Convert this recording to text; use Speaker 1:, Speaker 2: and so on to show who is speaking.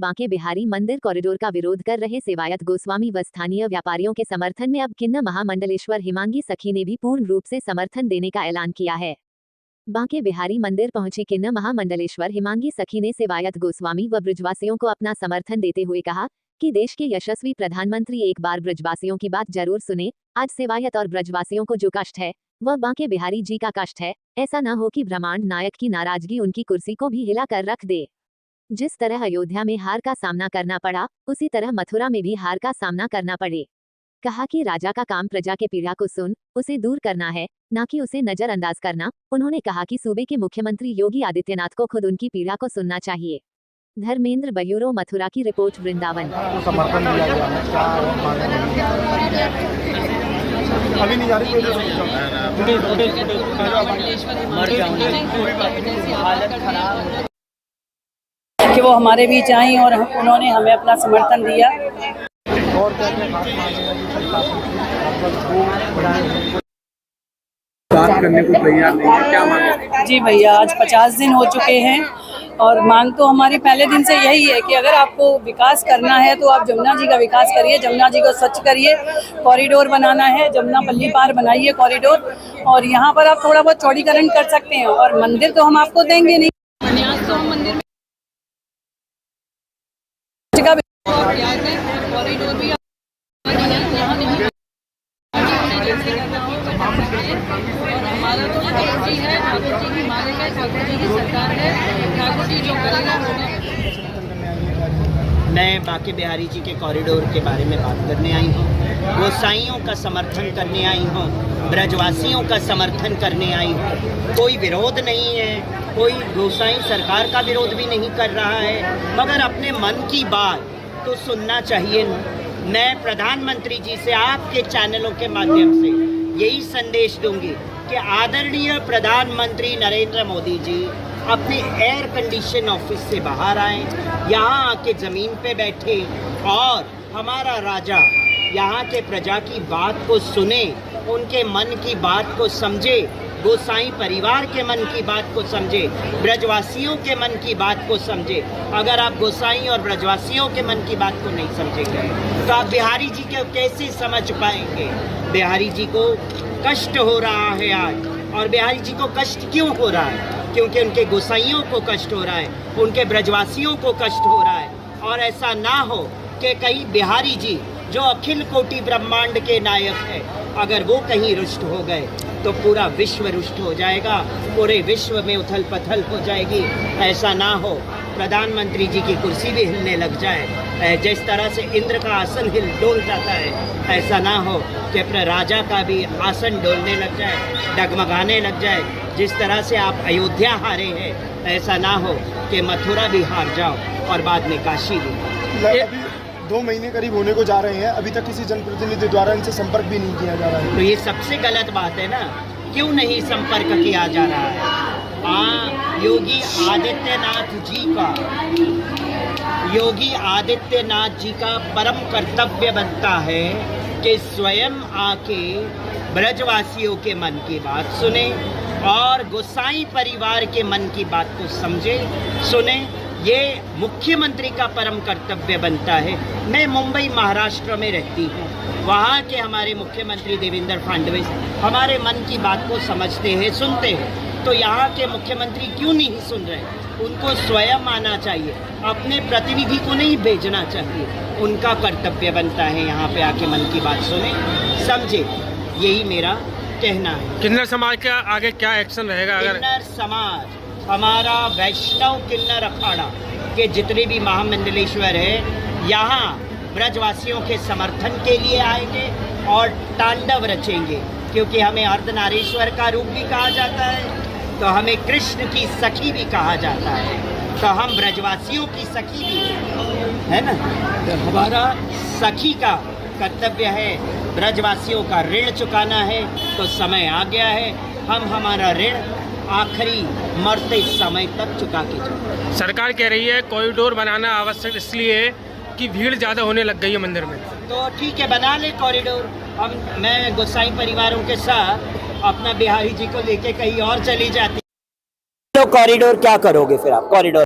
Speaker 1: बांके बिहारी मंदिर कॉरिडोर का विरोध कर रहे सेवायत गोस्वामी व स्थानीय व्यापारियों के समर्थन में अब किन्नर महामंडलेश्वर हिमांगी सखी ने भी पूर्ण रूप से समर्थन देने का ऐलान किया है। बांके बिहारी मंदिर पहुंची किन्नर महामंडलेश्वर हिमांगी सखी ने सेवायत गोस्वामी व ब्रजवासियों को अपना समर्थन देते हुए कहा कि देश के यशस्वी प्रधानमंत्री एक बार ब्रजवासियों की बात जरूर सुने। आज सेवायत और ब्रजवासियों को जो कष्ट है वह बांके बिहारी जी का कष्ट है। ऐसा न हो कि ब्रह्मांड नायक की नाराजगी उनकी कुर्सी को भी हिला कर रख दे। जिस तरह अयोध्या में हार का सामना करना पड़ा, उसी तरह मथुरा में भी हार का सामना करना पड़े। कहा कि राजा का काम प्रजा के पीड़ा को सुन उसे दूर करना है, न कि उसे नजरअंदाज करना। उन्होंने कहा कि सूबे के मुख्यमंत्री योगी आदित्यनाथ को खुद उनकी पीड़ा को सुनना चाहिए। धर्मेंद्र ब्यूरो मथुरा की रिपोर्ट वृंदावन।
Speaker 2: समर्थन दिया गया है, अभी नहीं जा रही
Speaker 3: कि वो हमारे बीच आई और उन्होंने हमें अपना समर्थन दिया।
Speaker 2: और बात करने को तैयार नहीं है, क्या मांगे?
Speaker 3: जी भैया, आज 50 दिन हो चुके हैं और मांग तो हमारी पहले दिन से यही है कि अगर आपको विकास करना है तो आप जमुना जी का विकास करिए, जमुना जी को स्वच्छ करिए। कॉरिडोर बनाना है, जमुना पल्ली पार बनाइए कॉरिडोर, और यहाँ पर आप थोड़ा बहुत चौड़ीकरण कर सकते हैं। और मंदिर तो हम आपको देंगे नहीं, तो हम मंदिर में कॉरिडोर भी और हमारा तो ठाकुर जी है, ठाकुर जी की मालिक है, ठाकुर जी की सरकार है, ठाकुर जी जो करेगा
Speaker 4: मैं बांके बिहारी जी के कॉरिडोर के बारे में बात करने आई हूँ। गोसाइयों का समर्थन करने आई हूँ, ब्रजवासियों का समर्थन करने आई हूँ। कोई विरोध नहीं है, कोई गोसाई सरकार का विरोध भी नहीं कर रहा है, मगर अपने मन की बात तो सुनना चाहिए ना। मैं प्रधानमंत्री जी से आपके चैनलों के माध्यम से यही संदेश दूंगी कि आदरणीय प्रधानमंत्री नरेंद्र मोदी जी अपने एयर कंडीशन ऑफिस से बाहर आए, यहाँ आके ज़मीन पे बैठे और हमारा राजा यहाँ के प्रजा की बात को सुने, उनके मन की बात को समझे, गोसाई परिवार के मन की बात को समझे, ब्रजवासियों के मन की बात को समझे। अगर आप गोसाई और ब्रजवासियों के मन की बात को नहीं समझेंगे तो आप बिहारी जी को कैसे समझ पाएंगे? बिहारी जी को कष्ट हो रहा है आज, और बिहारी जी को कष्ट क्यों हो रहा है? क्योंकि उनके गोसाइयों को कष्ट हो रहा है, उनके ब्रजवासियों को कष्ट हो रहा है। और ऐसा ना हो कि कहीं बिहारी जी जो अखिल कोटि ब्रह्मांड के नायक है, अगर वो कहीं रुष्ट हो गए तो पूरा विश्व रुष्ट हो जाएगा, पूरे विश्व में उथल पथल हो जाएगी। ऐसा ना हो प्रधानमंत्री जी की कुर्सी भी हिलने लग जाए, जिस तरह से इंद्र का आसन डोल जाता है, ऐसा ना हो कि अपने राजा का भी आसन डोलने लग जाए, डगमगाने लग जाए। जिस तरह से आप अयोध्या हारे हैं, ऐसा ना हो कि मथुरा भी हार जाओ और बाद में काशी भी।
Speaker 2: 2 महीने करीब होने को जा रहे हैं, अभी तक किसी जनप्रतिनिधि द्वारा इनसे संपर्क भी नहीं किया जा रहा है।
Speaker 4: तो ये सबसे गलत बात है ना, क्यों नहीं संपर्क किया जा रहा है? योगी आदित्यनाथ जी का परम कर्तव्य बनता है कि स्वयं आके ब्रजवासियों के मन की बात सुने और गोसाई परिवार के मन की बात को समझे, सुने। ये मुख्यमंत्री का परम कर्तव्य बनता है। मैं मुंबई महाराष्ट्र में रहती हूँ, वहाँ के हमारे मुख्यमंत्री देवेंद्र फडणवीस हमारे मन की बात को समझते हैं, सुनते हैं। तो यहाँ के मुख्यमंत्री क्यों नहीं सुन रहे? उनको स्वयं आना चाहिए, अपने प्रतिनिधि को नहीं भेजना चाहिए। उनका कर्तव्य बनता है यहाँ पे आके मन की बात सुने, समझे। यही मेरा कहना है।
Speaker 5: किन्नर समाज का आगे क्या एक्शन रहेगा?
Speaker 4: किन्नर समाज, हमारा वैष्णव किन्नर अखाड़ा के जितने भी महामंडलेश्वर है, यहाँ ब्रजवासियों के समर्थन के लिए आएंगे और तांडव रचेंगे। क्योंकि हमें अर्धनारीश्वर का रूप भी कहा जाता है, तो हमें कृष्ण की सखी भी कहा जाता है, तो हम ब्रजवासियों की सखी भी है ना। तो हमारा सखी का कर्तव्य है ब्रजवासियों का ऋण चुकाना है। तो समय आ गया है, हम हमारा ऋण आखिरी मरते समय तक चुका के जाए।
Speaker 5: सरकार कह रही है कॉरिडोर बनाना आवश्यक इसलिए कि भीड़ ज़्यादा होने लग गई है मंदिर में।
Speaker 4: तो ठीक है, बना ले कॉरिडोर। मैं गोसाई परिवारों के साथ अपना बिहारी जी को लेके कहीं और चली जाती। तो कॉरिडोर क्या करोगे फिर आप? कॉरिडोर